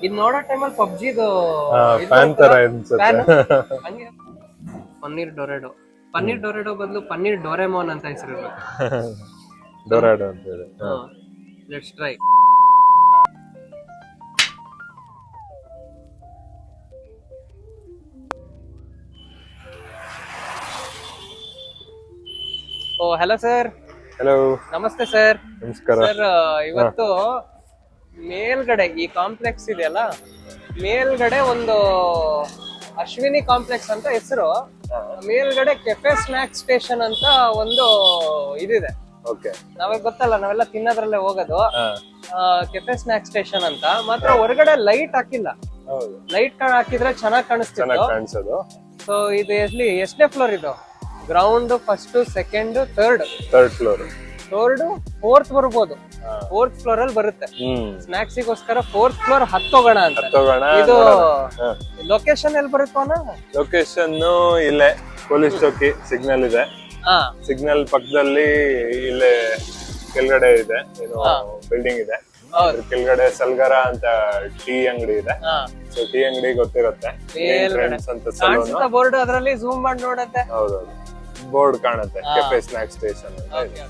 ಇದು ನೋಡೋ ಟೈಮಲ್ಲಿ ಪಬ್ಜಿದು ಫ್ಯಾನ್ ತರ ಅನ್ಸುತ್ತೆ. ಹಂಗೆ ಪನ್ನೀರ್ ಡೊರೆಡೋ. ಪನ್ನೀರ್ ಡೊರೆಡೋ ಬದಲು ಪನ್ನೀರ್ ಡೊರೆಮೋನ್ ಅಂತ ಹೆಸರಿರ್ಬೇಕು. ಡೊರಾಡೋ ಅಂತ ಹೇಳಿ. Let's try. Oh hello sir. Hello, namaste sir. Namaskar. Sir ಇವತ್ತು ಮೇಲ್ಗಡೆ ಈ ಕಾಂಪ್ಲೆಕ್ಸ್ ಇದೆಯಲ್ಲ, ಮೇಲ್ಗಡೆ ಒಂದು ಅಶ್ವಿನಿ ಕಾಂಪ್ಲೆಕ್ಸ್ ಅಂತ ಹೆಸರು. ಮೇಲ್ಗಡೆ ಕೆಫೆ ಸ್ನಾಕ್ ಸ್ಟೇಷನ್ ಅಂತ ಒಂದು ಇದಿದೆ. ಓಕೆ, ನಾವಾಗ ಗೊತ್ತಲ್ಲ, ನಾವೆಲ್ಲ ತಿನ್ನೋದ್ರಲ್ಲೇ ಹೋಗೋದು. ಕೆಫೆ ಸ್ನಾಕ್ ಸ್ಟೇಷನ್ ಅಂತ ಮಾತ್ರ ಹೊರಗಡೆ ಲೈಟ್ ಹಾಕಿಲ್ಲ. ಹೌದು, ಲೈಟ್ ಹಾಕಿದ್ರೆ ಚೆನ್ನಾಗಿ ಕಾಣಿಸ್ತಿತ್ತು. ಕಾಣಿಸೋದು. ಸೊ ಇದು ಎಷ್ಟನೇ ಫ್ಲೋರ್ ಇದು? Ground, first, second, third floor, fourth ಬರ್ಬೋದು. ಫೋರ್ತ್ ಫ್ಲೋರ್ ಅಲ್ಲಿ ಬರುತ್ತೆ. ಸ್ನಾಕ್ಸಿಗೋಸ್ಕರ ಫೋರ್ತ್ ಫ್ಲೋರ್ ಹತ್ತೋಗೋಣ ಅಂತ. ಇದು ಲೊಕೇಶನ್ ಎಲ್ಲಿ ಬರುತ್ತವನ? ಲೊಕೇಶನ್ ಇಲ್ಲೇ ಪೊಲೀಸ್ ಚೌಕಿ ಸಿಗ್ನಲ್ ಇದೆ. ಸಿಗ್ನಲ್ ಪಕ್ಕದಲ್ಲಿ ಇಲ್ಲೇ ಕೆಳಗಡೆ ಇದೆ, ಬಿಲ್ಡಿಂಗ್ ಇದೆ. ಕೆಳಗಡೆ ಸಲ್ಗರ ಅಂತ ಟೀ ಅಂಗಡಿ ಇದೆ. ಸೊ ಟೀ ಅಂಗಡಿ ಗೊತ್ತಿರುತ್ತೆ. ಬೋರ್ಡ್ ಅದರಲ್ಲಿ ಝೂಮ್ ಮಾಡಿ ನೋಡುತ್ತೆ. ಹೌದೌದು, ಬೋರ್ಡ್ ಕಾಣುತ್ತೆ, ಕೆಫೆ ಸ್ನಾಕ್ ಸ್ಟೇಷನ್ ಅಂತ.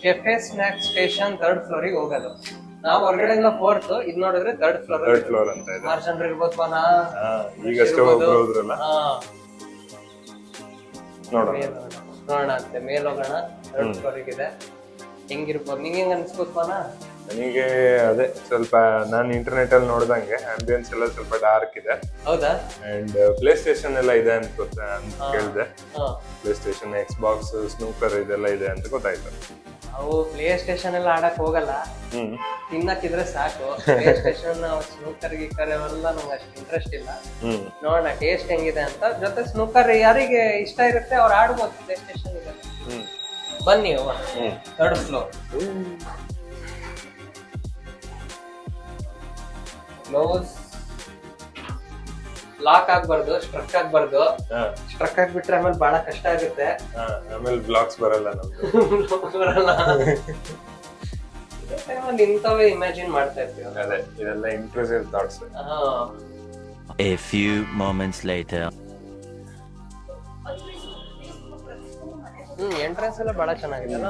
ಕೆಫೆ ಸ್ನಾಕ್ ಸ್ಟೇಷನ್ ಥರ್ಡ್ ಫ್ಲೋರಿಗೆ ಹೋಗೋದು. ನಾವು ಹೊರಗಡೆಯಿಂದ ಫೋರ್ತ್, ಇದು ನೋಡಿದ್ರೆ ಥರ್ಡ್ ಫ್ಲೋರ್ ಅಂತ ಇದೆ. 6 ಜನರು ಇರ್ಬೋದು. ಈಗಷ್ಟೇ ಹೋದ್ರಲ್ಲ, ನೋಡೋಣ ಅಂತೆ. ಮೇಲ್ ಹೋಗೋಣ, ಥರ್ಡ್ ಫ್ಲೋರಿಗೆ ಇದೆ. ಹೆಂಗಿರ್ಬೋದು? ನಿಂಗೆ ಹೆಂಗ್ ಅನ್ಸ್ಬೋದ್ಪಾನ? ನನಗೆ ಅದೇ ಸ್ವಲ್ಪ ನಾನು ಇಂಟರ್ನೆಟ್ ಅಲ್ಲಿ ನೋಡ್ದಂಗೆ ಆಂಬಿಯನ್ಸ್ ಎಲ್ಲ ಸ್ವಲ್ಪ ಡಾರ್ಕ್ ಇದೆ. ಹೌದಾ? ಅಂಡ್ ಪ್ಲೇ ಸ್ಟೇಷನ್ ಎಲ್ಲ ಇದೆ ಅಂತ ಕೇಳಿದೆ. Play station, X box, snooker ಇದೆಲ್ಲ ಇದೆ ಅಂತ ಗೊತ್ತಾಯ್ತು. ಅವು ಪ್ಲೇ ಸ್ಟೇಷನ್ ಎಲ್ಲ ಆಡಕ್ ಹೋಗಲ್ಲ, ತಿನ್ನಕ್ಕಿದ್ರೆ ಸಾಕು. ಪ್ಲೇ ಸ್ಟೇಷನ್, ಸ್ನೂಕರ್ ಗೀಕರ್ ಅವೆಲ್ಲ ನಂಗೆ ಅಷ್ಟು ಇಂಟ್ರೆಸ್ಟ್ ಇಲ್ಲ. ನೋಡೋಣ ಟೇಸ್ಟ್ ಹೆಂಗಿದೆ ಅಂತ. ಜೊತೆ ಸ್ನೂಕರ್ ಯಾರಿಗೆ ಇಷ್ಟ ಇರುತ್ತೆ ಅವ್ರು ಆಡ್ಬೋದು. ಪ್ಲೇ ಸ್ಟೇಷನ್ ಇದೆ. ಬನ್ನಿ, ಥರ್ಡ್ ಫ್ಲೋರ್. ಕ್ಲೋಸ್, ಲಾಕ್ ಆಗ್ಬಾರ್ದು, ಸ್ಟ್ರಕ್ ಆಗ್ಬಾರ್ದು. ಸ್ಟ್ರಕ್ ಆಗ್ಬಿಟ್ರೆ ಆಮೇಲೆ ಬಹಳ ಕಷ್ಟ ಆಗುತ್ತೆ. ಆಮೇಲೆ ಬ್ಲಾಕ್ಸ್ ಬರಲ್ಲ ನಮ್ಗೆ. ಬರಲ್ಲ. ಇಂಥವೇ ಇಮ್ಯಾಜಿನ್ ಮಾಡ್ತಾ ಇರ್ತೀವಿ. ಅದೇ, ಇದೆಲ್ಲ intrusive thoughts. A few moments later. Entrance ಎಲ್ಲ ಬಹಳ ಚೆನ್ನಾಗಿದೆ ಅಲ್ಲ.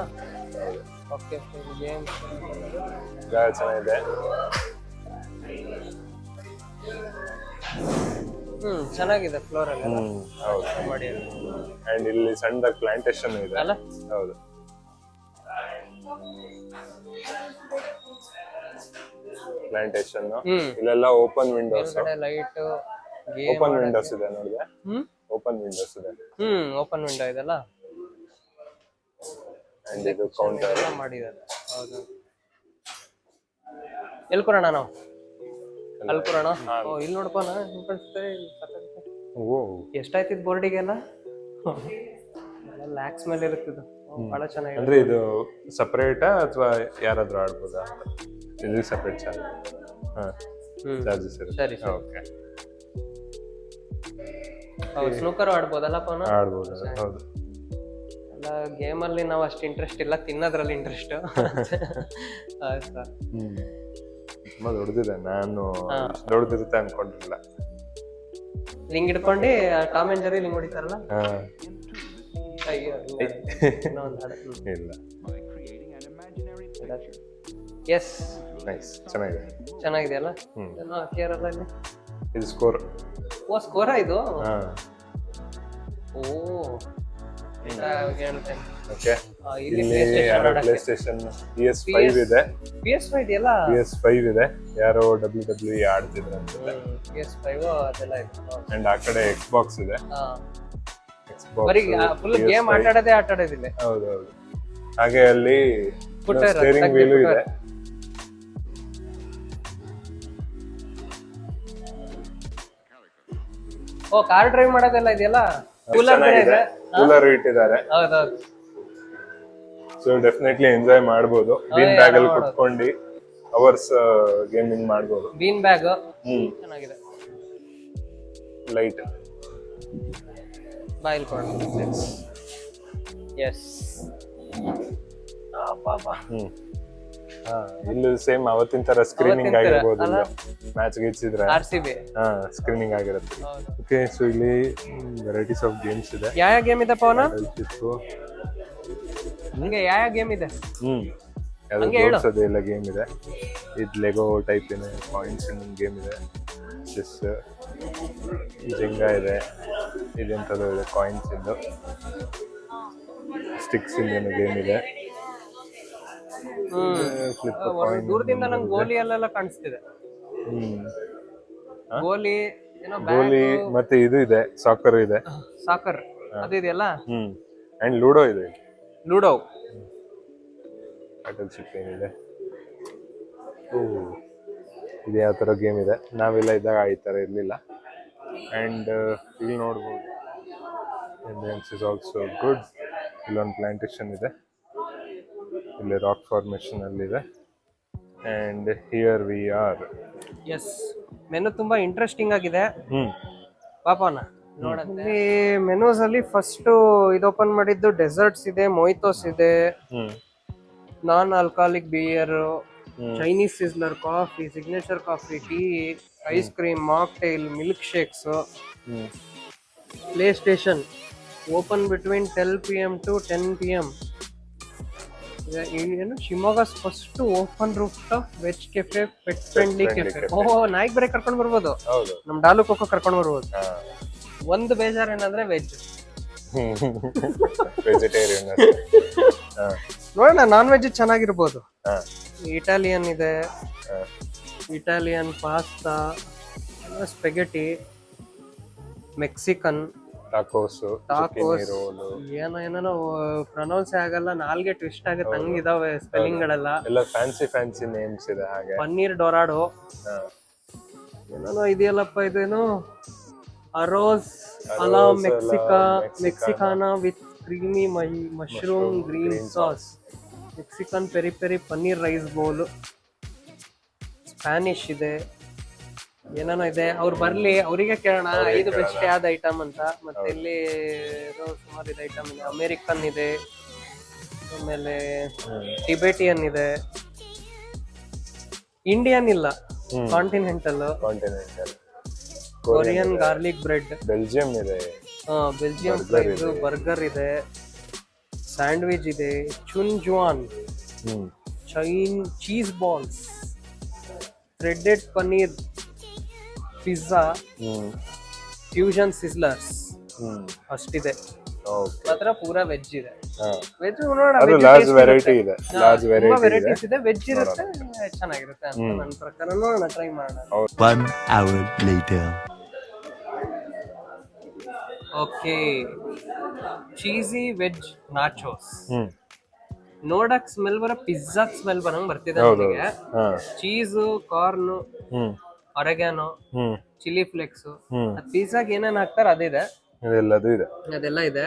ಓಕೆ, ಗೇಮ್ ಚೆನ್ನಾಗಿದೆ. ಚೆನ್ನಾಗಿದೆ ಫ್ಲೋರ್ ಅಲ್ಲಿ. ಹೌದು, ಮಾಡಿ. ಅಂಡ್ ಇಲ್ಲಿ ಸಣ್ಣದಾಗಿ ಪ್ಲಾಂಟೇಶನ್ ಇದೆ ಅಲ್ಲ. ಹೌದು, ಪ್ಲಾಂಟೇಶನ್. ಇಲ್ಲೆಲ್ಲ open Windows, light, open Windows ಇದೆ. ನೋಡಿದೆ, ಓಪನ್ ವಿಂಡೋಸ್ ಇದೆ. ಓಪನ್ ವಿಂಡೋ ಇದೆಲ್ಲ. ಅಂಡ್ ಇದು ಕೌಂಟರ್ ಎಲ್ಲ ಮಾಡಿದ್ದಾರೆ. ಹೌದು. ಎಲ್ಲಿ ಕೊರೋಣ ನಾವು? ಅಲ್ಲಿ ಕೊರೋಣ. ಇಲ್ಲಿ ನೋಡಪ್ಪ, ಎಷ್ಟಾಯ್ತಿದ್ ಬೋರ್ಡಿಗೆಲ್ಲ? ಲ್ಯಾಕ್ಸ್ ಮೇಲೆ ಇರುತ್ತಿದ್ದು. ಬಹಳ ಚೆನ್ನಾಗಿದೆ. ಅಂದ್ರೆ ಇದು ಸಪರೇಟಾ ಅಥವಾ ಯಾರಾದ್ರೂ ಆಡ್ಬೋದಾ? ಇದು ಸಪರೇಟ್ ಚಾರ್ಜಸ್ ಇರುತ್ತೆ. ಸರಿ, ಓಕೆ. ಸ್ನೂಕರ್ ಆಡ್ಬೋದಲ್ಲಪ್ಪ? ಆಡ್ಬೋದು, ಹೌದು. ಎಲ್ಲ ಗೇಮಲ್ಲಿ ನಾವು ಅಷ್ಟು ಇಂಟ್ರೆಸ್ಟ್ ಇಲ್ಲ, ತಿನ್ನೋದ್ರಲ್ಲಿ ಇಂಟ್ರೆಸ್ಟ್. ತುಂಬಾ ದೊಡ್ಡದಿದೆ, ನಾನು ದೊಡ್ಡದಿರುತ್ತೆ ಅನ್ಕೊಂಡಿಲ್ಲ. ಲಿಂಗ್ ಹಿಡ್ಕೊಂಡು ಟಾಮ್ ಅಂಡ್ ಜೆರ್ರಿ ಲಿಂಗ್ ಹೊಡಿತಾರಲ್ಲ. ಇಲ್ಲ. ಎಸ್, ನೈಸ್, ಚೆನ್ನಾಗಿದೆ. ಚೆನ್ನಾಗಿದೆಯಲ್ಲ? ಕೇರಳ ಇಲ್ಲಿ ಇದು ಸ್ಕೋರ್. ಓ, ಸ್ಕೋರಾ ಇದು? ಓ, ಓಕೆ. ಇಲ್ಲಿ ಪ್ಲೇ ಸ್ಟೇಷನ್ PS5 ಇದೆ. PS5 ಇದೆಯಲ್ಲ? PS5 ಇದೆ. ಯಾರೋ WWE ಆಡ್ತಿದ್ರು ಅನ್ಸುತ್ತೆ. PS5 ಅದೆಲ್ಲ ಇದೆ. ಅಂಡ್ ಆ ಕಡೆ ಎಕ್ಸ್ ಬಾಕ್ಸ್ ಇದೆ. ಬರೀ ಫುಲ್ ಗೇಮ್ ಆಟಾಡೋದೇ ಆಟಾಡೋದಿಲ್ಲ. ಹೌದೌದು. ಹಾಗೆ ಅಲ್ಲಿ ಸ್ಟೀರಿಂಗ್ ವೀಲ್ ಇದೆ. ಓ, ಕಾರ್ ಡ್ರೈವ್ ಮಾಡೋದೆಲ್ಲ ಇದೆಯಲ್ಲ. ಕೂಲರ್ ಇಟ್ಟಿದ್ದಾರೆ. ಹೌದೌದು. ಸೊ ಡೆಫಿನೆಟ್ಲಿ ಎಂಜಾಯ್ ಮಾಡಬಹುದು. ಬೀನ್ ಬ್ಯಾಗ್ ಅಲ್ಲಿ ಕುತ್ಕೊಂಡು ಅವರ್ಸ್ ಗೇಮಿಂಗ್ ಮಾಡಬಹುದು. ಬೀನ್ ಬ್ಯಾಗ್ ಚೆನ್ನಾಗಿದೆ. ಲೈಟ್. ಬಾಯಿಲ್ ಕೊಡ. ಎಸ್. ಇಲ್ಲೂ ಸೇಮ್ ಅವತ್ತಿನ ತರ ಸ್ಕ್ರೀನಿಂಗ್ ಅವತ್ತಿನ ತರ, ಆಗಿರ್ಬೋದು. ಅಲ್ಲ? Match ಗೆಲ್ಸಿದ್ರೆ RCB. ಸ್ಕ್ರೀನಿಂಗ್ ಆಗಿರುತ್ತೆ. ಹೌದು. ಓಕೆ, ಸೊ ಇಲ್ಲಿ ವೆರೈಟೀಸ್ ಆಫ್ ಗೇಮ್ಸ್ ಇದೆ. ಯಾವ ಗೇಮ್ ಇದೆ ಪವನ? ಚಿಕ್ಕು. ಹಂಗೆ ಯಾವ ಗೇಮ್ ಇದೆ? ಯಾವ್ದು ಹಂಗೆ ಹೇಳು. ಜೋಡ್ಸೋದು ಎಲ್ಲ ಗೇಮ್ ಇದೆ. ಇದು ಲೆಗೋ ಟೈಪ್ ಇದೆ, ಪಾಯಿಂಟ್ಸ್ ಗೇಮ್ ಇದೆ, ಚೆಸ್, ಜೆಂಗಾ ಇದೆ, ಇದೆಂಥದ್ದು ಇದೆ ಕಾಯಿನ್ಸ್ ಇಂದು, ಸ್ಟಿಕ್ಸ್ ಇಂದೇನು ಗೇಮ್ ಇದೆ. Flip coin. ದೂರದಿಂದ ನಂಗೆ ಗೋಲಿ ಅಲ್ಲೆಲ್ಲ ಕಾಣಿಸ್ತಿದೆ. ಗೋಲಿ ಏನೋ ಗೋಲಿ ಮತ್ತೆ ಇದು ಇದೆ, ಸಾಕರ್ ಇದೆ, ಸಾಕರ್ ಅದು ಇದೆಯಲ್ಲ. ಅಂಡ್ ಲೂಡೋ ಇದೆ. ಲೂಡೋ. ಬ್ಯಾಟಲ್ಶಿಪ್ ಏನಿದೆ. ಇದು ಯಾವ ಥರ ಗೇಮ್ ಇದೆ. ನಾವೆಲ್ಲ ಇದ್ದಾಗ ಈ ಥರ ಇರಲಿಲ್ಲ. ಆ್ಯಂಡ್ ಇಲ್ಲಿ ನೋಡ್ಬೋದು, ಇಂಡಿಯನ್ಸ್ ಇಸ್ ಆಲ್ಸೋ ಗುಡ್. ಇಲ್ಲೊಂದು ಪ್ಲಾಂಟೇಶನ್ ಇದೆ, ಇಲ್ಲಿ ರಾಕ್ ಫಾರ್ಮೇಶನ್ ಅಲ್ಲಿದೆ. And here we are. Yes, menu ತುಂಬಾ ಇಂಟ್ರೆಸ್ಟಿಂಗ್ ಆಗಿದೆ. ಪಾಪನ ನೋಡಂತೆ. ಇಲ್ಲಿ ಮೆನೂಸ್ ಅಲ್ಲಿ ಫಸ್ಟ್ ಇದು ಓಪನ್ ಮಾಡಿದ್ದು ಡೆಸರ್ಟ್ಸ್ ಇದೆ, ಮೊಯ್ತೋಸ್ ಇದೆ, non alcoholic beer, Chinese sizzler, coffee, signature coffee, tea, ice cream, mocktail, milkshakes. PlayStation open between 12 PM to 10 PM. ಏನು Shivamogga's first open rooftop veg cafe, pet friendly cafe. ಓಹೋ, ನಾಯಿಗೆ ಬೇರೆ ಕರ್ಕೊಂಡು ಬರ್ಬೋದು. ಹೌದು, ನಮ್ ಡಾಲು cocoa ಕರ್ಕೊಂಡು ಬರ್ಬೋದು. ಒಂದು ಬೇಜಾರ್ ಏನಂದ್ರೆ ವೆಜ್. ವೆಜಿಟೇರಿಯನ್. ನೋಡೋಣ, ನಾನ್ ವೆಜ್ ಚೆನ್ನಾಗಿರ್ಬೋದು. ಇಟಾಲಿಯನ್ ಇದೆ, Italian pasta, spaghetti, Mexican, tacos, ಏನೋ ಪ್ರೊನೌನ್ಸ್ ಆಗಲ್ಲ, ನಾಲ್ಗೆ ಟ್ವಿಸ್ಟ್ ಆಗುತ್ತೆ, ಹಂಗಿದಾವೆ ಸ್ಪೆಲ್ಲಿಂಗ್ ಗಳೆಲ್ಲ. ಎಲ್ಲ ಫ್ಯಾನ್ಸಿ ನೇಮ್ಸ್ ಇದೆ. ಹಾಗೆ ಪನ್ನೀರ್ ಡೊರಾಡೋ ಏನೋ ಇದೆಯಲ್ಲಪ್ಪ, ಇದೇನು arroz a la Mexicana with creamy mushroom green sauce, Mexican peri peri paneer rice bowl, Spanish ಇದೆ, ಏನೇನೋ ಇದೆ. ಅವ್ರು ಬರ್ಲಿ, ಅವರಿಗೆ ಕೇಳೋಣ 5 ಬೆಸ್ಟ್ ಯಾವ್ದು ಐಟಮ್ ಅಂತ. ಮತ್ತೆ ಇಲ್ಲಿ ಸುಮಾರು ಇದೆ ಐಟಮ್ ಇದೆ. ಅಮೇರಿಕನ್ ಇದೆ, ಆಮೇಲೆ ಟಿಬೆಟಿಯನ್ ಇದೆ, ಇಂಡಿಯನ್ ಇಲ್ಲ, continental, Korean garlic bread, Belgium ಇದೆ, ಬೆಲ್ಜಿಯಂ ಫ್ರೈಸ್, ಬರ್ಗರ್ ಇದೆ, ಸ್ಯಾಂಡ್ವಿಚ್ ಇದೆ, chunjuan, cheese balls, threaded paneer, pizza, fusion sizzlers, ಅಷ್ಟಿದೆ. ಮಾತ್ರ ಪೂರಾ ವೆಜ್ ಇದೆ. ವೆಜ್ ಲಾರ್ಜ್ ವೆರೈಟಿ ಇದೆ, ವೆರೈಟೀಸ್ ಇದೆ, ವೆಜ್ ಇರುತ್ತೆ, ಚೆನ್ನಾಗಿರುತ್ತೆ ಅಂತ ನನ್ನ ಪ್ರಕಾರ. ನೋಡೋಣ, ಟ್ರೈ ಮಾಡೋಣ. 1 hour later. Okay, cheesy veg nachos. ನೋಡಕ್ ಸ್ಮೆಲ್ ಬರೋ ಪಿಜ್ಜಾ ಸ್ಮೆಲ್ ಬರಂಗ್ ಬರ್ತಿದೆ ನನಗೆ. Cheese, corn, oregano, chilli flakes, ಪಿಜ್ಜಾಗ್ ಏನೇನ್ ಹಾಕ್ತಾರ ಅದಿದೆ, ಅದೆಲ್ಲ ಇದೆ.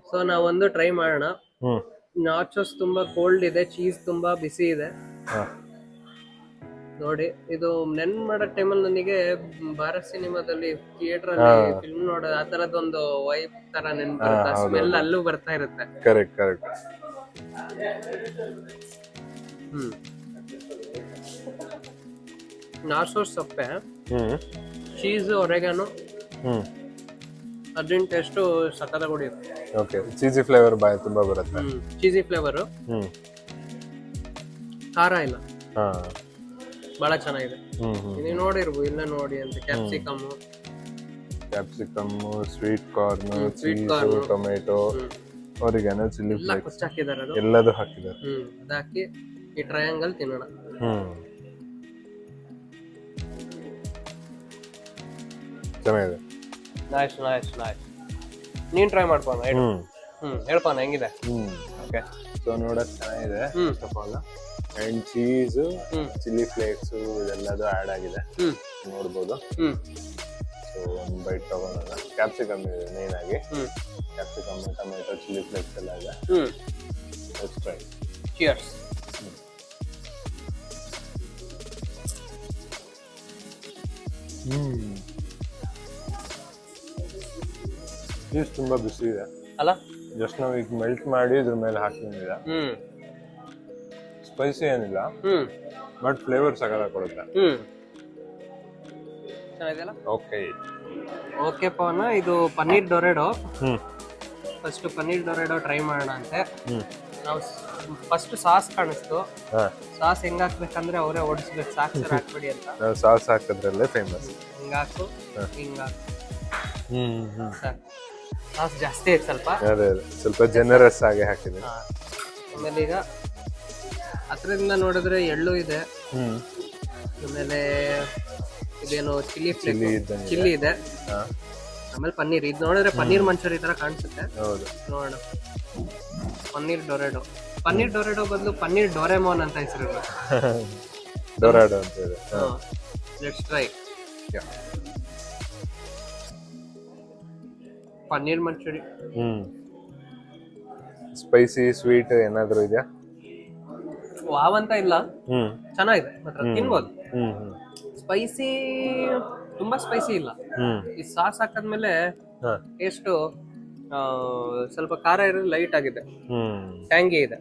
ಸೊ ನಾವೊಂದು ಟ್ರೈ ಮಾಡೋಣ. ನಾಚೋಸ್ ತುಂಬಾ ಕೋಲ್ಡ್ ಇದೆ, ಚೀಸ್ ತುಂಬಾ ಬಿಸಿ ಇದೆ. ನೋಡಿ, ಇದು ನೆನ್ ಮಾಡೋ ಟೈಮಲ್ಲಿ ನನಗೆ ಭಾರತ್ ಸಿನಿಮಾದಲ್ಲಿ ಥಿಯೇಟರ್ ಅಲ್ಲಿ ಫಿಲ್ಮ್ ನೋಡೋ ಆ ತರದೊಂದು ವೈಬ್ ತರ ನೆನ್ಪಿರುತ್ತೆ. ಸ್ಮೆಲ್ ಅಲ್ಲೂ ಬರ್ತಾ ಇರುತ್ತೆ. ಕರೆಕ್ಟ್. ನಾಚೋಸ್ ಸಪ್ಪೆ, ಚೀಸ್, ಒರೆಗಾನೋ, ಅದ್ರಿನ ಟೇಸ್ಟು ಸಕ್ಕತ್ತಾಗಿ ಹೊಡಿಯುತ್ತೆ. ಓಕೆ, ಚೀಸಿ ಫ್ಲೇವರ್ ಬಾಯ್ ತುಂಬಾ ಬರುತ್ತೆ. ಚೀಸಿ ಫ್ಲೇವರ್, ಖಾರ ಇಲ್ಲ, ಬಹಳ ಚೆನ್ನಾಗಿದೆ. ನೀವು ನೋಡಿರ್ಬೋದು, ಇಲ್ಲ ನೋಡಿ ಅಂತ. Capsicum, sweet corn, tomato, oregano, chilli flakes ಹಾಕಿದ್ದಾರೆ, ಎಲ್ಲದೂ ಹಾಕಿದ್ದಾರೆ. ಅದಾಕಿ ಈ ಟ್ರಯಾಂಗಲ್ ತಿನ್ನೋಣ. ಚೆನ್ನಾಗಿದೆ. ನೈಸ್. ನೀನ್ ಟ್ರೈ ಮಾಡ್ಕೋಣ. ಹೇಳ್ಪಾನ ಹೆಂಗಿದೆ. ಓಕೆ, ಸೊ ನೋಡಕ್ ಚೆನ್ನಾಗಿದೆ. First of all, and cheese, chilli flakes ಇದೆಲ್ಲದು ಆಡ್ ಆಗಿದೆ, ನೋಡ್ಬೋದು. ಸೊ ಒಂದು ಬೈಟ್ ತಗೋಣ. ಕ್ಯಾಪ್ಸಿಕಮ್ ಇದೆ ಮೇನ್ ಆಗಿ. ಕ್ಯಾಪ್ಸಿಕಮ್, ಟೊಮೆಟೊ, ಚಿಲ್ಲಿ ಫ್ಲೇಕ್ಸ್ ಎಲ್ಲ ಇದೆ. Let's try. ಚಿಯರ್ಸ್. ಚೀಸ್ ತುಂಬಾ ಬಿಸಿ ಇದೆ ಅಲ್ಲ. ಜಸ್ಟ್ ನಾವು ಈಗ ಮೆಲ್ಟ್ ಮಾಡಿ ಇದ್ರ ಮೇಲೆ ಹಾಕಿದ್ದೀರಾ. ಸ್ಪೈಸಿ ಏನಿಲ್ಲ, ಬಟ್ ಫ್ಲೇವರ್ ಸಗಲ ಕೊಡುತ್ತೆ. ಚೆನ್ನಾಗಿದೆಯಲ್ಲ. ಓಕೆ ಪವನ, ಇದು ಪನ್ನೀರ್ ಡೊರೆಡೋ. ಫಸ್ಟ್ ಪನ್ನೀರ್ ಡೊರೆಡೋ ಟ್ರೈ ಮಾಡೋಣ ಅಂತೆ. ನಾವು ಫಸ್ಟ್ ಸಾಸ್ ಕಾಣಿಸ್ತು. ಸಾಸ್ ಹೆಂಗ್ ಹಾಕ್ಬೇಕಂದ್ರೆ ಅವರೇ ಓಡಿಸ್ಬೇಕು, ಸಾಕ್ಸ್ ಹಾಕ್ಬೇಡಿ ಅಂತ. ನಾವು ಸಾಸ್ ಹಾಕೋದ್ರಲ್ಲೇ ಫೇಮಸ್. ಹಿಂಗಾಕು ಹಿಂಗಾಕು ಸಾಸ್ ಜಾಸ್ತಿ ಐತೆ ಸ್ವಲ್ಪ. ಅದೇ ಸ್ವಲ್ಪ ಜನರಸ್ ಆಗಿ ಹಾಕಿದ್ದೀನಿ. ಆಮೇಲೆ ಈಗ ಹತ್ರದಿಂದ ನೋಡಿದ್ರೆ ಎಳ್ಳು ಇದೆ. ಆಮೇಲೆ ಇದೇನು ಚಿಲ್ಲಿ ಇದೆ. ಆಮೇಲೆ ಪನ್ನೀರ್. ಇದು ನೋಡಿದ್ರೆ ಪನ್ನೀರ್ ಮಂಚೂರಿ ತರ ಕಾಣಿಸುತ್ತೆ. ನೋಡೋಣ. ಪನ್ನೀರ್ ಡೊರೆಡೋ. ಪನ್ನೀರ್ ಡೊರೆಡೋ ಬದಲು ಪನ್ನೀರ್ ಡೊರೆಮೋನ್ ಅಂತ ಹೆಸರು. ಡೊರಾಡೋ ಅಂತ ಇದೆ. Let's try. Paneer manchuri. Spicy sweet ಏನಾದ್ರು ಇದೆಯಾ? ವಾವ್ ಅಂತ ಇಲ್ಲ, ಚೆನ್ನಾಗಿದೆ ಮಾತ್ರ, ತಿನ್ಬೋದು. ಸ್ಪೈಸಿ ತುಂಬಾ ಸ್ಪೈಸಿ ಇಲ್ಲ. ಈ ಸಾಸ್ ಹಾಕದ್ಮೇಲೆ ಟೇಸ್ಟ್ ಸ್ವಲ್ಪ ಖಾರ ಇರೋದು ಲೈಟ್ ಆಗಿದೆ, ಟ್ಯಾಂಗಿ ಇದೆ.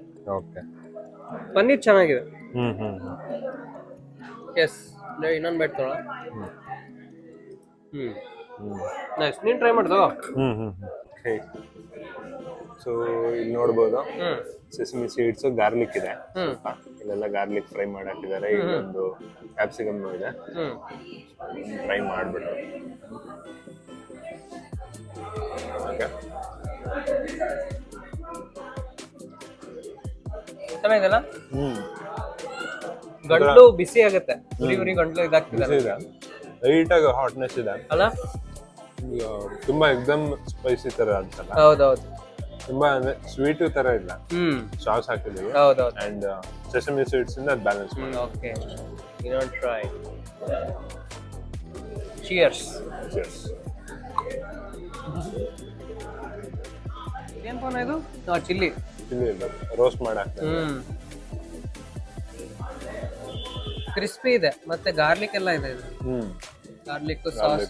ಪನ್ನೀರ್ ಚೆನ್ನಾಗಿದೆ. ಎಸ್, ಇನ್ನೊಂದು ಬೇಡ ತೊಳ. ನೈಸ್, ನೀನ್ ಟ್ರೈ ಮಾಡ್ದೋ. ಸೊ ಇಲ್ಲಿ ನೋಡ್ಬೋದು ಸೆಸಮಿ ಸೀಡ್ಸ್, ಗಾರ್ಲಿಕ್ ಇದೆ. ಇಲ್ಲೆಲ್ಲ ಗಾರ್ಲಿಕ್ ಫ್ರೈ ಮಾಡಿ ಹಾಕಿದ್ದಾರೆ. ಇಲ್ಲೊಂದು ಕ್ಯಾಪ್ಸಿಕಮ್ ಇದೆ, ಫ್ರೈ ಮಾಡ್ಬಿಟ್ಟು. ಓಕೆ, ಚೆನ್ನಾಗಿದೆಲ್ಲ. ಗಂಟ್ಲು ಬಿಸಿ ಆಗುತ್ತೆ, ಉರಿ ಗಂಟ್ಲು ಇದಾಗ್ತಿದೆ. ಲೈಟ್ ಆಗಿ ಹಾಟ್ನೆಸ್ ಇದೆ ಅಲ್ಲ, ತುಂಬಾ ಎಕ್ದಮ್ ಸ್ಪೈಸಿ ತರ ಅನ್ಸಲ್ಲ. ಹೌದೌದು, ತುಂಬಾ ಅಂದ್ರೆ ಸ್ವೀಟ್ ತರ ಇಲ್ಲ. ಸಾಸ್ ಹಾಕಿದೀವಿ. ಹೌದೌದು. ಅಂಡ್ ಸೆಸಮಿ ಸೀಡ್ಸ್ ಇಂದ ಅದು ಬ್ಯಾಲೆನ್ಸ್ ಮಾಡಿ. ಓಕೆ, ಇನ್ನೊಂದು ಟ್ರೈ. ಚಿಯರ್ಸ್. ಏನ್ ಪೋನ ಇದು? ಚಿಲ್ಲಿ ಇಲ್ಲ, ರೋಸ್ಟ್ ಮಾಡಿ ಹಾಕ್ತಾರೆ. ಕ್ರಿಸ್ಪಿ ಇದೆ, ಮತ್ತೆ ಗಾರ್ಲಿಕ್ ಎಲ್ಲ ಇದೆ. Garlic sauce.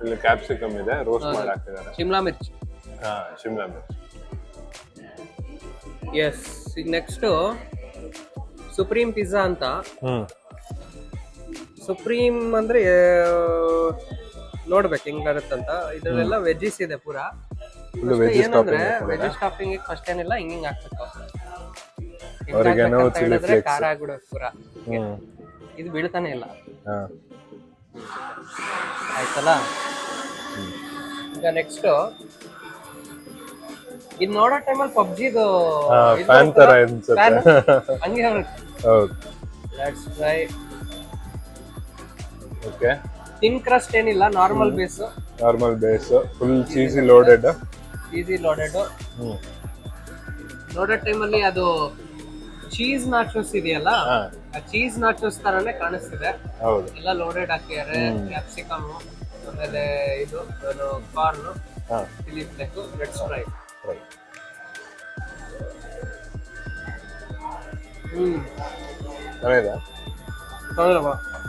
ಇಲ್ಲಿ ಕ್ಯಾಪ್ಸಿಕಮ್ ಇದೆ, ರೋಸ್ಟ್ ಮಾಡಿ ಹಾಕಿದ್ದಾರೆ. ಶಿಮ್ಲಾ ಮಿರ್ಚ್. ಶಿಮ್ಲಾ ಮಿರ್ಚ್. ಎಸ್, ನೆಕ್ಸ್ಟ್ ಸುಪ್ರೀಂ ಪಿಜ್ಜಾ ಅಂತ. ಸುಪ್ರೀಂ ಅಂದ್ರೆ ನೋಡ್ಬೇಕು ಹೆಂಗಾಗತ್ತಂತ. ಇದ್ರಲ್ಲೆಲ್ಲ ವೆಜ್ಜಿಸ್ ಇದೆ ಪೂರಾ. ಏನಂದ್ರೆ ವೆಜ್ ಸ್ಟಾಪಿಂಗ್ ಫಸ್ಟ್ ಏನಿಲ್ಲ, ಹಿಂಗ್ ಹಾಕ್ಬೇಕು. ಖಾರ ಆಗ್ಬಿಡೋದು ಪೂರಾ. ಇದು ಬೀಳ್ತಾನೆ ಇಲ್ಲ. ಆಯ್ತಲ್ಲ. ಈಗ ನೆಕ್ಸ್ಟ್ ಇದು ನೋಡೋ ಟೈಮಲ್ಲಿ ಪಬ್ಜಿದು ಫ್ಯಾನ್ ತರ ಅನ್ಸುತ್ತೆ. ಹಂಗೆ ಹೌದು. Let's try. Okay, thin crust ಏನಿಲ್ಲ, normal base. Full cheesy loaded. ನೋಡೋ ಟೈಮಲ್ಲಿ ಅದು ಚೀಸ್ ನಾಚೋಸ್ ಇದೆಯಲ್ಲ, ಆ ಚೀಸ್ ನಾಚೋಸ್ ತರನೇ ಕಾಣಿಸ್ತಿದೆ. ಎಲ್ಲ ಲೋಡೆಡ್ ಹಾಕಿದ್ದಾರೆ. ಕ್ಯಾಪ್ಸಿಕಮ್, ಆಮೇಲೆ ಇದು corn, chilli flake. Let's try.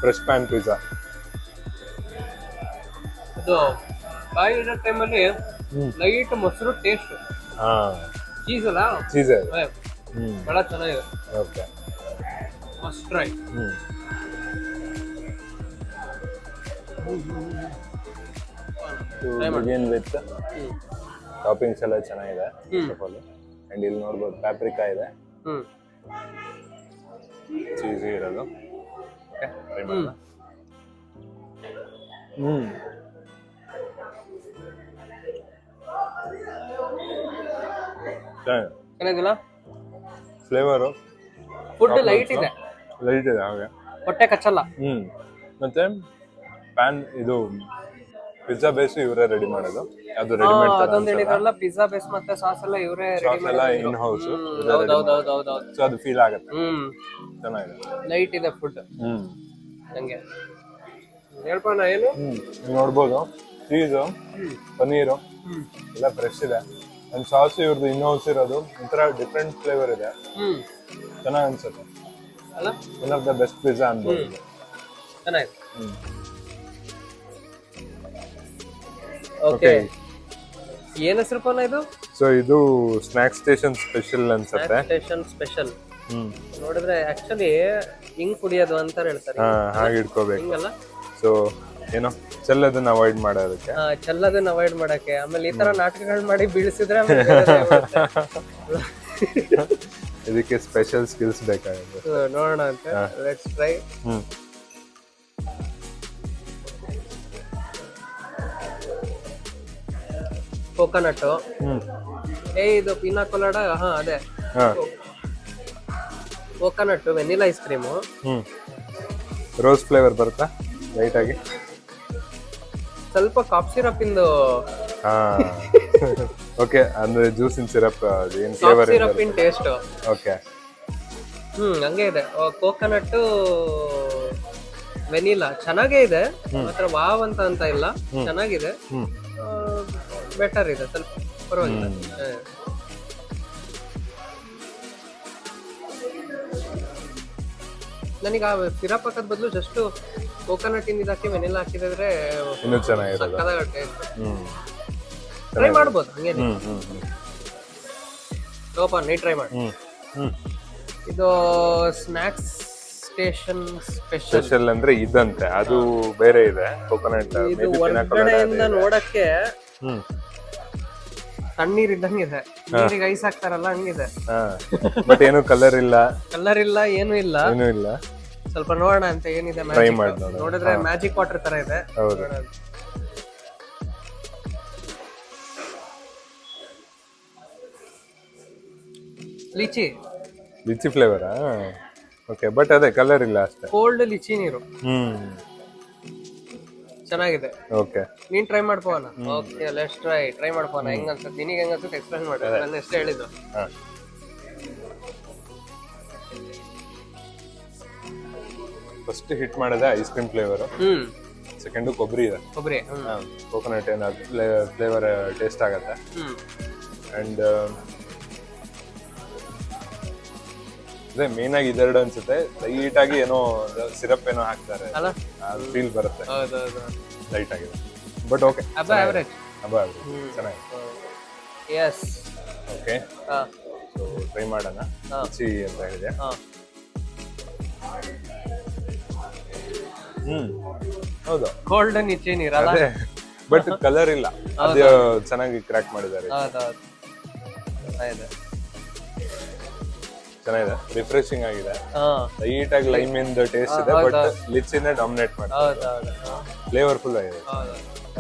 Fresh PAN pizza. ಇದು ಬಾಯಿ ಇಡೋ ಟೈಮಲ್ಲಿ ಲೈಟ್ ಮೊಸರು ಟೇಸ್ಟ್. ಚೀಸ್ ಅಲ್ಲ, ಚೀಸ್ ಬಹಳ ಚೆನ್ನಾಗಿದೆ. Okay, must try. Begin with toppings ಎಲ್ಲ ಚೆನ್ನಾಗಿದೆ. ಅಂಡ್ ಇಲ್ಲಿ ನೋಡ್ಬೋದು ಪ್ಯಾಪ್ರಿಕಾ ಇದೆ, ಚೀಸಿ ಇರೋದು. ಟ್ರೈ ಮಾಡೋಣ. ಚೆನ್ನಾಗಿಲ್ಲ ಫ್ಲೇವರು. ಫುಡ್ ಲೈಟ್ ಇದೆ ಹಾಗೆ, ಹೊಟ್ಟೆ ಕಚ್ಚಲ್ಲ. ಮತ್ತೆ ಪ್ಯಾನ್ ಇದು ಪಿಜ್ಜಾ ಬೇಸ್ ಇವರೇ ರೆಡಿ ಮಾಡೋದು. ಅದು ರೆಡಿಮೇಡ್ ಅದೊಂದು ಹೇಳಿದ್ರಲ್ಲ, ಪಿಜ್ಜಾ ಬೇಸ್ ಮತ್ತೆ ಸಾಸ್ ಎಲ್ಲ ಇವರೇ ರೆಡಿ ಎಲ್ಲ ಇನ್ ಹೌಸ್. ಸೊ ಅದು ಫೀಲ್ ಆಗುತ್ತೆ. ಚೆನ್ನಾಗಿದೆ, ಲೈಟ್ ಇದೆ ಫುಡ್. ನಂಗೆ ಹೇಳ್ಬೋಣ ಏನು ನೋಡ್ಬೋದು. ಚೀಸು, ಪನ್ನೀರು ಎಲ್ಲ ಫ್ರೆಶ್ ಇದೆ. ಅಂಡ್ ಸಾಸ್ ಇವ್ರದ್ದು ಇನ್ ಹೌಸ್ ಇರೋದು ಒಂಥರ ಡಿಫ್ರೆಂಟ್ ಫ್ಲೇವರ್ ಇದೆ. ಚೆನ್ನಾಗಿ ಅನ್ಸುತ್ತೆ. One of the best pizza ಅನ್ಬೋದು. ಚೆನ್ನಾಗಿದೆ. ಓಕೆ, ಏನ್ ಹೆಸರುಪನ ಇದು? ಸೊ ಇದು ಸ್ನಾಕ್ ಸ್ಟೇಷನ್ ಸ್ಪೆಷಲ್ ಅನ್ಸುತ್ತೆ. ಸ್ಟೇಷನ್ ಸ್ಪೆಷಲ್ ಹ್ಮ್ ನೋಡಿದ್ರೆ ಆಕ್ಚುಲಿ ಹಿಂಗ್ ಕುಡಿಯೋದು ಅಂತ ಹೇಳ್ತಾರೆ. ಹಾಗೆ ಇಟ್ಕೋಬೇಕು. ಹಿಂಗಲ್ಲ ಸೊ ಏನೋ ಚೆಲ್ಲದನ್ನ ಅವಾಯ್ಡ್ ಮಾಡೋದಕ್ಕೆ. ಚೆಲ್ಲದನ್ನ ಅವಾಯ್ಡ್ ಮಾಡಕ್ಕೆ. ಆಮೇಲೆ ಈ ತರ ನಾಟಕಗಳು ಮಾಡಿ ಬೀಳಿಸಿದ್ರೆ ಆಮೇಲೆ ಬೇರೆ ಬರುತ್ತೆ. ಇದಕ್ಕೆ ಸ್ಪೆಷಲ್ ಸ್ಕಿಲ್ಸ್ ಬೇಕಾಗುತ್ತೆ. ನೋಡೋಣ ಅಂತ. Let's try. ಕೋಕೋನಟ್. ಇದು ಪಿನಾ ಕೊಲಾಡ. ಅದೇ coconut, vanilla ice cream. Rose flavour ಬರುತ್ತಾ ಲೈಟ್ ಆಗಿ? ಸ್ವಲ್ಪ ಕಾಫ್ ಸಿರಪ್ ಇಂದು. ಓಕೆ, ಅಂದ್ರೆ ಜ್ಯೂಸಿನ ಸಿರಪ್ ಏನ್ ಫ್ಲೇವರ್ ಸಿರಪ್ ಇನ್ ಟೇಸ್ಟ್. ಓಕೆ. ಹಂಗೆ ಇದೆ. ಕೋಕೋನಟ್, ವೆನಿಲಾ ಚೆನ್ನಾಗೇ ಇದೆ. ಮಾತ್ರ ವಾವ್ ಅಂತ ಇಲ್ಲ, ಚೆನ್ನಾಗಿದೆ. ಬೆಟರ್ ಇದೆ ಸ್ವಲ್ಪ, ಪರವಾಗಿಲ್ಲ. ನನಗೆ ಆ ಸಿರಪ್ ಹಾಕೋದ್ ಬದಲು ಜಸ್ಟ್ ಕೋಕೋನಟ್ ಇಂದ ಹಾಕಿ ವೆನಿಲಾ ಹಾಕಿದ್ರೆ ಇನ್ನೂ ಚೆನ್ನಾಗಿದೆ. ಟ್ರೈ ಮಾಡ್ಬೋದು ಹಂಗೇನೆ. ನೀ ಟ್ರೈ ಮಾಡಿ. ಇದು ಸ್ನಾಕ್ಸ್ ಸ್ಟೇಷನ್ ಸ್ಪೆಷಲ್ ಅಂದ್ರೆ ಇದಂತೆ, ಅದು ಬೇರೆ ಇದೆ. ಕೋಕೋನಟ್ ಇದು ಹೊರಗಡೆಯಿಂದ ನೋಡಕ್ಕೆ ತಣ್ಣೀರ್ ಇದ್ದಂಗೆ ಇದೆ. ನೀರಿಗೆ ಐಸ್ ಹಾಕ್ತಾರಲ್ಲ ಹಂಗಿದೆ. ಬಟ್ ಏನು ಕಲರ್ ಇಲ್ಲ, ಏನು ಇಲ್ಲ. ಸ್ವಲ್ಪ ನೋಡೋಣ ಅಂತ ಏನಿದೆ. ನೋಡಿದ್ರೆ ಮ್ಯಾಜಿಕ್ ವಾಟರ್ ತರ ಇದೆ. ಲಿಚಿ ಫ್ಲೇವರಾ? ಓಕೆ, ಬಟ್ ಅದೇ ಕಲರ್ ಇಲ್ಲ ಅಷ್ಟೇ. ಕೋಲ್ಡ್ ಲಿಚಿ ನೀರು. ಚೆನ್ನಾಗಿದೆ. ಓಕೆ, ನೀನ್ ಟ್ರೈ ಮಾಡ್ಬೋಣ. ಓಕೆ, ಲೆಟ್ಸ್ ಟ್ರೈ ಮಾಡ್ಬೋಣ. ಹೆಂಗ ಅನ್ಸುತ್ತೆ ನಿನಗೆ? ಹೆಂಗ ಅನ್ಸುತ್ತೆ ಎಕ್ಸ್ಪ್ಲೇನ್ ಮಾಡಿ. ನಾನು ಎಷ್ಟೇ ಹೇಳಿದ್ದು. ಫಸ್ಟ್ ಹಿಟ್ ಮಾಡಿದೆ ಐಸ್ ಕ್ರೀಮ್ ಫ್ಲೇವರ್. ಸೆಕೆಂಡ್ ಕೊಬ್ಬರಿ ಇದೆ. ಕೋಕೋನಟ್ ಏನು ಫ್ಲೇವರ್ ಟೇಸ್ಟ್ ಆಗತ್ತೆ. ಅಂಡ್ ಅದೇ ಮೇನ್ ಆಗಿ ಇದೆರಡು ಅನ್ಸುತ್ತೆ. ಲೈಟ್ ಆಗಿ ಏನೋ ಸಿರಪ್ ಏನೋ ಹಾಕ್ತಾರೆ, ಅದು ಫೀಲ್ ಬರುತ್ತೆ. ಲೈಟ್ ಆಗಿದೆ, ಬಟ್ ಓಕೆ. ಅವರೇಜ್ ಚೆನ್ನಾಗಿದೆ. ಎಸ್. ಓಕೆ, ಸೊ ಟ್ರೈ ಮಾಡೋಣ. ರುಚಿ ಅಂತ ಹೇಳಿದೆ. ಹೌದು, ಕೋಲ್ಡ್ ನಿಚ್ಚೆ ನೀರಲ್ಲ, ಬಟ್ ಕಲರ್ ಇಲ್ಲ. ಅದು ಚೆನ್ನಾಗಿ ಕ್ರ್ಯಾಕ್ ಮಾಡಿದ್ದಾರೆ. ಚೆನ್ನಾಗಿದೆ, ರಿಫ್ರೆಶಿಂಗ್ ಆಗಿದೆ. ಲೈಟ್ ಆಗಿ ಲೈಮ್ ಇಂದ ಟೇಸ್ಟ್ ಇದೆ, ಬಟ್ ಲಿಚಿನ ಡಾಮಿನೇಟ್ ಮಾಡ್ತಾರೆ. ಫ್ಲೇವರ್ಫುಲ್ ಆಗಿದೆ.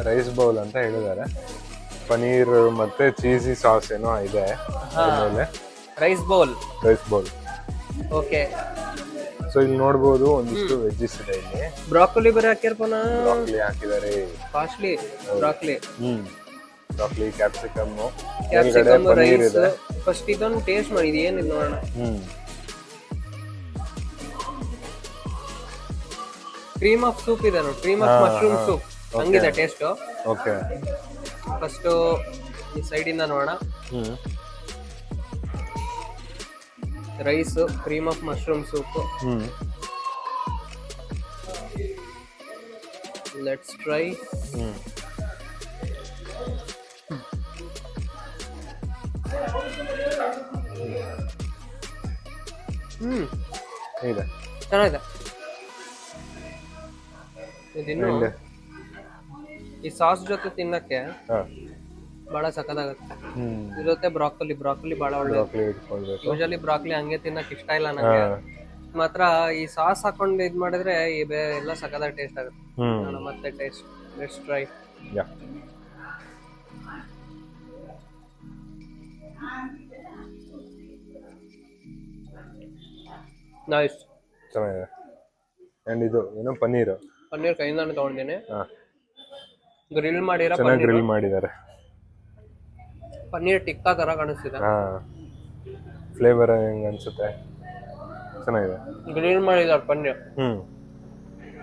ರೈಸ್ ಬೌಲ್ ಅಂತ ಹೇಳಿದ್ದಾರೆ. ಪನೀರ್ ಮತ್ತೆ ಚೀಸಿ ಸಾಸ್ ಏನೋ ಇದೆ ಆಮೇಲೆ. Rice bowl. ಓಕೆ, ಸೊ ಇಲ್ಲಿ ನೋಡಬಹುದು ಒಂದಿಷ್ಟು ವೆಜ್ಜಸ್ ಇದೆ. ಇಲ್ಲಿ ಬ್ರಾಕೊಲಿ ಬೇರೆ ಹಾಕಿರ್ಪೋನಾ? ಬ್ರಾಕೊಲಿ ಹಾಕಿದ್ದಾರೆ. Costly broccoli. Broccoli, capsicum, rice. First ಇದೊಂದು ಟೇಸ್ಟ್ ಮಾಡಿ, ಇದು ಏನಿದೆ ನೋಡೋಣ. ಕ್ರೀಮ್ ಆಫ್ ಸೂಪ್ ಇದೆ ನೋಡಿ, ಕ್ರೀಮ್ ಆಫ್ ಮಶ್ರೂಮ್ ಸೂಪ್. ಹಂಗಿದೆ ಟೇಸ್ಟ್. ಓಕೆ, ಫಸ್ಟ್ ಈ ಸೈಡ್ ಇಂದ ನೋಡೋಣ. Rice, cream of mushroom soup. Let's try. ಇದೆ, ಚೆನ್ನಾಗಿದೆ. ಇದಿನ್ನು ಈ ಸಾಸ್ ಜೊತೆ ತಿನ್ನಕ್ಕೆ ಬಹಳ ಸಖತ್ತಾಗತ್ತೆ. ಇರುತ್ತೆ ಬ್ರಾಕೊಲಿ ಬಹಳ ಒಳ್ಳೆ. ಯೂಶಲಿ ಬ್ರಾಕೊಲಿ ಹಂಗೆ ತಿನ್ನಕ್ ಇಷ್ಟ ಇಲ್ಲ ನಂಗೆ. ಮಾತ್ರ ಈ ಸಾಸ್ ಹಾಕೊಂಡು ಇದ್ ಮಾಡಿದ್ರೆ ಎಲ್ಲ ಸಖತ್ತಾಗಿ ಟೇಸ್ಟ್ ಆಗುತ್ತೆ. ಮತ್ತೆ ಟೇಸ್ಟ್. Let's try. ನೈಸ್, ಚೆನ್ನಾಗಿದೆ. ಅಂಡ್ ಇದು ಏನೋ ಪನ್ನೀರ್ ಕೈಯಿಂದಾನೆ ತಗೊಂಡಿದ್ದೀನಿ. ಗ್ರಿಲ್ ಮಾಡಿರೋ ಚೆನ್ನಾಗಿ ಗ್ರಿಲ್ ಮಾಡಿದ್ದಾರೆ. ಪನ್ನೀರ್ ಟಿಕ್ಕಾ ತರ ಕಾಣಿಸ್ತಿದೆ. ಫ್ಲೇವರ್ ಹೆಂಗ ಅನ್ಸುತ್ತೆ? ಚೆನ್ನಾಗಿದೆ. ಗ್ರಿಲ್ ಮಾಡಿದಾರೆ ಪನ್ನೀರ್.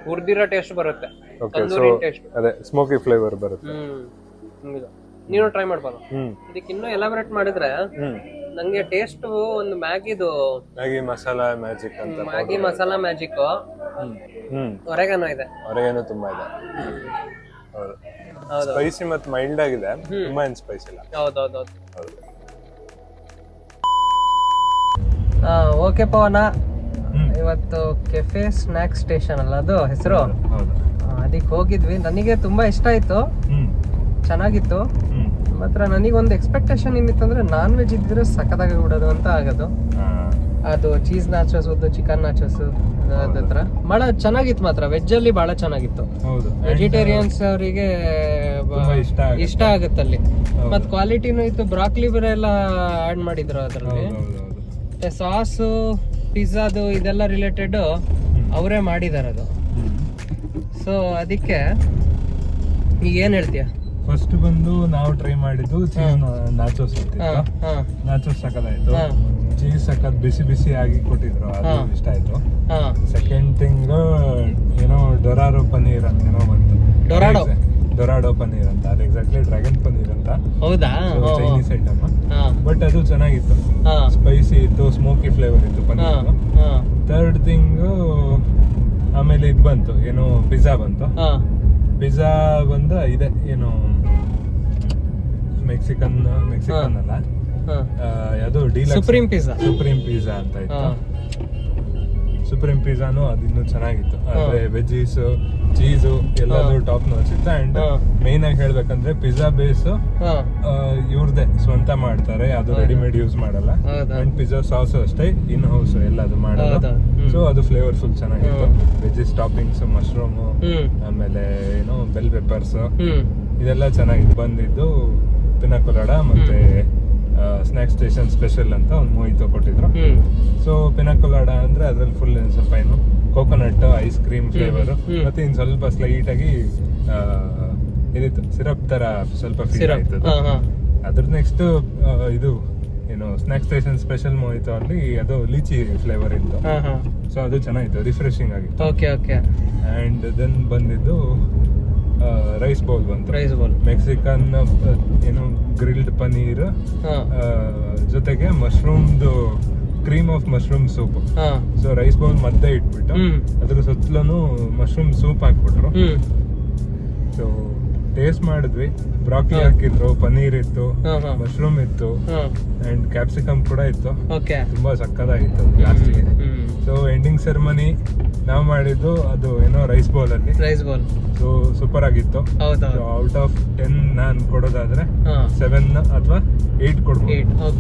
ಹುರಿದಿರೋ ಟೇಸ್ಟ್ ಬರುತ್ತೆ. ಓಕೆ, ಸೊ ಅದೇ ಸ್ಮೋಕಿ ಫ್ಲೇವರ್ ಬರುತ್ತೆ. ನೀನು ಟ್ರೈ ಮಾಡ್ಬೋದು. ಇದಕ್ಕೆ ಇನ್ನೂ ಎಲಾಬರೇಟ್ ಮಾಡಿದ್ರೆ ನಂಗೆ ಟೇಸ್ಟ್ ಒಂದು ಮ್ಯಾಗಿ ಮಸಾಲಾ ಮ್ಯಾಜಿಕ್ ಅಂತ. Maggi masala magic. ಒರೆಗಾನೋ ಇದೆ. ಒರೆಗಾನೋ ತುಂಬಾ ಇದೆ. ಹೌದು, ಹೌದು. ಸ್ಪೈಸಿ ಮತ್ತು ಮೈಲ್ಡ್ ಆಗಿದೆ, ತುಂಬಾ ಏನು ಸ್ಪೈಸಿ ಇಲ್ಲ. ಹೌದೌದೌದು. ಹೌದು. ಓಕೆ ಪವನ, ಇವತ್ತು ಕೆಫೆ ಸ್ನ್ಯಾಕ್ ಸ್ಟೇಷನ್ ಅಲ್ಲ ಅದು ಹೆಸರು, ಹೌದು. ಅದಕ್ಕೆ ಹೋಗಿದ್ವಿ. ನನಗೆ ತುಂಬಾ ಇಷ್ಟ ಆಯ್ತು, ಚೆನ್ನಾಗಿತ್ತು. ಮಾತ್ರ ನನಗೊಂದು ಎಕ್ಸ್ಪೆಕ್ಟೇಷನ್ ಏನಿತ್ತಂದ್ರೆ ನಾನ್ ವೆಜ್ ಇದ್ರೆ ಸಖತ್ತಾಗಿ ಬಿಡೋದು ಅಂತ ಆಗೋದು. ಅದು ಚೀಸ್ ನಾಚೋಸ್, ಚಿಕನ್ ನಾಚೋಸ್ ಹತ್ರ ಬಹಳ ಚೆನ್ನಾಗಿತ್ತು. ಮಾತ್ರ ವೆಜ್ ಅಲ್ಲಿ ಬಹಳ ಚೆನ್ನಾಗಿತ್ತು. ವೆಜಿಟೇರಿಯನ್ಸ್ ಅವರಿಗೆ ಇಷ್ಟ ಆಗುತ್ತೆ ಅಲ್ಲಿ. ಮತ್ ಕ್ವಾಲಿಟಿನೂ ಇತ್ತು. ಬ್ರಾಕ್ಲಿ ಬೇರೆ ಎಲ್ಲ ಆಡ್ ಮಾಡಿದ್ರು ಅದರಲ್ಲಿ. ಮತ್ತೆ ಸಾಸು, ಪಿಜ್ಜಾದು ಇದೆಲ್ಲ ರಿಲೇಟೆಡ್ ಅವರೇ ಮಾಡಿದಾರೆ ಅದು. ಸೊ ಅದಕ್ಕೆ ಈಗ ಏನ್ ಹೇಳ್ತೀಯ? ಫಸ್ಟ್ ಬಂದು ನಾವು ಟ್ರೈ ಮಾಡಿದ್ದು ನಾಚೋಸ್ ನಾಚೋಸ್ ಸಖತ್ತಾಯ್ತು. ಚೀಸ್ ಸಖತ್ ಬಿಸಿ ಬಿಸಿ ಆಗಿ ಕೊಟ್ಟಿದ್ರು, ಅದು ಇಷ್ಟ ಆಯ್ತು. ಸೆಕೆಂಡ್ ಥಿಂಗ್ ಏನೋ ಡೊರಾಡೋ ಪನೀರ್ ಅಂತ ಏನೋ ಬಂತು. ಡೊರಾಡೋ ಪನೀರ್ ಅಂತ, ಅದು ಎಕ್ಸಾಕ್ಟ್ಲಿ ಡ್ರ್ಯಾಗನ್ ಪನೀರ್ ಅಂತ. ಹೌದಾ? ಚೈನೀಸ್ ಐಟಮ್, ಬಟ್ ಅದು ಚೆನ್ನಾಗಿತ್ತು. ಸ್ಪೈಸಿ ಇತ್ತು, ಸ್ಮೋಕಿ ಫ್ಲೇವರ್ ಇತ್ತು ಪನೀರ್. ಥರ್ಡ್ ಥಿಂಗ್ ಆಮೇಲೆ ಇದು ಬಂತು, ಏನೋ ಪಿಜ್ಜಾ ಬಂತು. ಪಿಜ್ಜಾ ಬಂದು ಇದೆ ಏನು ಮೆಕ್ಸಿಕನ್ ಅಲ್ಲ, ಅದು ಸುಪ್ರೀಂ ಪಿಜ್ಜಾ ಅಂತ ಇತ್ತು. ಸುಪ್ರೀಂ ಪಿಜ್ಜಾನು ಅದು ಇನ್ನೂ ಚೆನ್ನಾಗಿತ್ತು. ಆದ್ರೆ ವೆಜ್ಜೀಸ್, ಚೀಸು ಎಲ್ಲದೂ ಟಾಪ್ ನಾಚ್ ಇತ್ತು. ಅಂಡ್ ಮೇನ್ ಆಗಿ ಹೇಳ್ಬೇಕಂದ್ರೆ ಪಿಜ್ಜಾ ಬೇಸ್ ಇವ್ರದೇ ಸ್ವಂತ ಮಾಡ್ತಾರೆ, ಅದು ರೆಡಿಮೇಡ್ ಯೂಸ್ ಮಾಡಲ್ಲ. ಅಂಡ್ ಪಿಜ್ಜಾ ಸಾಸ್ ಅಷ್ಟೇ ಇನ್ ಹೌಸ್ ಎಲ್ಲದು ಮಾಡೋದು. ಸೊ ಅದು ಫ್ಲೇವರ್ಫುಲ್ ಚೆನ್ನಾಗಿತ್ತು. ವೆಜ್ಜೀಸ್ ಟಾಪಿಂಗ್ಸ್, ಮಶ್ರೂಮು, ಆಮೇಲೆ ಏನೋ ಬೆಲ್ ಪೆಪ್ಪರ್ಸ್, ಇದೆಲ್ಲ ಚೆನ್ನಾಗಿತ್ತು. ಬಂದಿದ್ದು ಪಿನಾಕೊಲಾಡ ಮತ್ತೆ ಸ್ನ್ಯಾಕ್ ಸ್ಟೇಷನ್ ಸ್ಪೆಷಲ್ ಅಂತ ಒಂದು ಮೊಹಿತೋ ಕೊಟ್ಟಿದ್ರು. ಸೊ ಪಿನಾಕೊಲಾಡ ಅಂದ್ರೆ ಅದ್ರಲ್ಲಿ ಫುಲ್ ಸ್ವಲ್ಪ ಏನು ಕೋಕೋನಟ್ ಐಸ್ ಕ್ರೀಮ್ ಫ್ಲೇವರ್, ಮತ್ತೆ ಇನ್ ಸ್ವಲ್ಪ ಸ್ಲೈಟ್ ಆಗಿ ಇದಿತ್ತು, ಸಿರಪ್ ತರ ಸ್ವಲ್ಪ ಫೀಲ್ ಆಯ್ತು. ಅದ್ರ ನೆಕ್ಸ್ಟ್ ಇದು ಏನು ಸ್ನ್ಯಾಕ್ ಸ್ಟೇಷನ್ ಸ್ಪೆಷಲ್ ಮೊಹಿತೋ ಅಲ್ಲಿ ಅದು ಲೀಚಿ ಫ್ಲೇವರ್ ಇತ್ತು. ಸೊ ಅದು ಚೆನ್ನಾಗಿತ್ತು, ರಿಫ್ರೆಶಿಂಗ್ ಆಗಿತ್ತು. ಅಂಡ್ ದೆನ್ ಬಂದಿದ್ದು ರೈಸ್ ಬೌಲ್ ಬಂತು. ಮೆಕ್ಸಿಕನ್ ಏನು ಗ್ರಿಲ್ಡ್ ಪನೀರ್ ಜೊತೆಗೆ ಮಶ್ರೂಮ್ದು cream of mushroom soup. So rice bowl ಮಧ್ಯೆ ಇಟ್ಬಿಟ್ಟು ಅದ್ರ ಸುತ್ತಲೂ ಮಶ್ರೂಮ್ ಸೂಪ್ ಹಾಕ್ಬಿಟ್ರು. ಸೊ ಟೇಸ್ಟ್ ಮಾಡಿದ್ವಿ. ಬ್ರಾಕ್ಲಿ ಹಾಕಿದ್ರು, ಪನೀರ್ ಇತ್ತು, ಮಶ್ರೂಮ್ ಇತ್ತು, ಅಂಡ್ ಕ್ಯಾಪ್ಸಿಕಮ್ ಕೂಡ ಇತ್ತು. ತುಂಬಾ ಸಕ್ಕತ್ತಾಗಿತ್ತು ಲಾಸ್ಟಿಗೆ. ಸೊ ಎಂಡಿಂಗ್ ಸೆರೆಮನಿ ನಾವು ಮಾಡಿದ್ದು ಅದು ಏನೋ ರೈಸ್ ಬೌಲ್ ಅಲ್ಲಿ. ಸೊ ಸೂಪರ್ ಆಗಿತ್ತು. ಔಟ್ ಆಫ್ 10 ನಾನು ಕೊಡೋದಾದ್ರೆ 7 ಅಥವಾ 8 ಕೊಡ್ಬೋದು.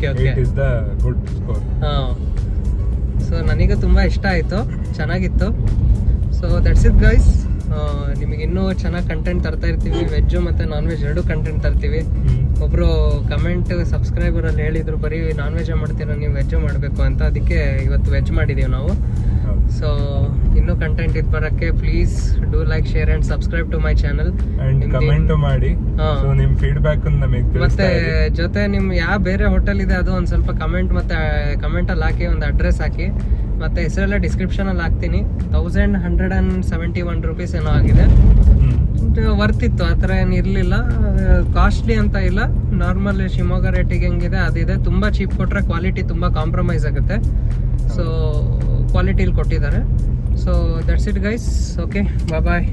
8 is the good score. So ನನಗೆ ತುಂಬಾ ಇಷ್ಟ ಆಯ್ತು, ಚೆನ್ನಾಗಿತ್ತು. So that's it guys. ನಿಮಗೆ ಇನ್ನೂ ಚೆನ್ನಾಗಿ ಕಂಟೆಂಟ್ ತರ್ತಾ ಇರ್ತೀವಿ. ವೆಜ್ ಮತ್ತೆ ನಾನ್ ವೆಜ್ ಎರಡು ಕಂಟೆಂಟ್ ತರ್ತೀವಿ. ಒಬ್ರು ಕಮೆಂಟ್ ಸಬ್ಸ್ಕ್ರೈಬರ್ ಅಲ್ಲಿ ಹೇಳಿದ್ರು, ಬರೀ ನಾನ್ ವೆಜ್ ಮಾಡ್ತೀರಾ ನೀವು, ವೆಜ್ ಮಾಡಬೇಕು ಅಂತ. ಅದಕ್ಕೆ ಇವತ್ತು ವೆಜ್ ಮಾಡಿದೀವಿ ನಾವು. ಸೊ ಇನ್ನೂ ಕಂಟೆಂಟ್ ಇದು ಬರಕ್ಕೆ please do like, share and subscribe to my channel. Comment ಮಾಡಿ, ನಿಮ್ ಫೀಡ್ಬ್ಯಾಕ್ ಮತ್ತೆ ಜೊತೆ ನಿಮ್ ಯಾವ ಬೇರೆ ಹೋಟೆಲ್ ಇದೆ ಅದು ಒಂದ್ ಸ್ವಲ್ಪ ಕಮೆಂಟ್ ಅಲ್ಲಿ ಹಾಕಿ, ಒಂದು ಅಡ್ರೆಸ್ ಹಾಕಿ. ಮತ್ತೆ ಹೆಸರೆಲ್ಲ ಡಿಸ್ಕ್ರಿಪ್ಷನ್ ಅಲ್ಲಿ ಹಾಕ್ತೀನಿ. 1171 ರೂಪೀಸ್ ಏನೋ ಆಗಿದೆ. ವರ್ತ್ ಇತ್ತು, ಆ ಥರ ಏನು ಇರಲಿಲ್ಲ. ಕಾಸ್ಟ್ಲಿ ಅಂತ ಇಲ್ಲ, ನಾರ್ಮಲ್ ಶಿವಮೊಗ್ಗ ರೇಟಿಗೆ ಹೆಂಗಿದೆ ಅದಿದೆ. ತುಂಬ ಚೀಪ್ ಕೊಟ್ಟರೆ ಕ್ವಾಲಿಟಿ ತುಂಬ ಕಾಂಪ್ರಮೈಸ್ ಆಗುತ್ತೆ. ಸೊ ಕ್ವಾಲಿಟಿಲಿ ಕೊಟ್ಟಿದ್ದಾರೆ. So that's it guys. Okay, bye.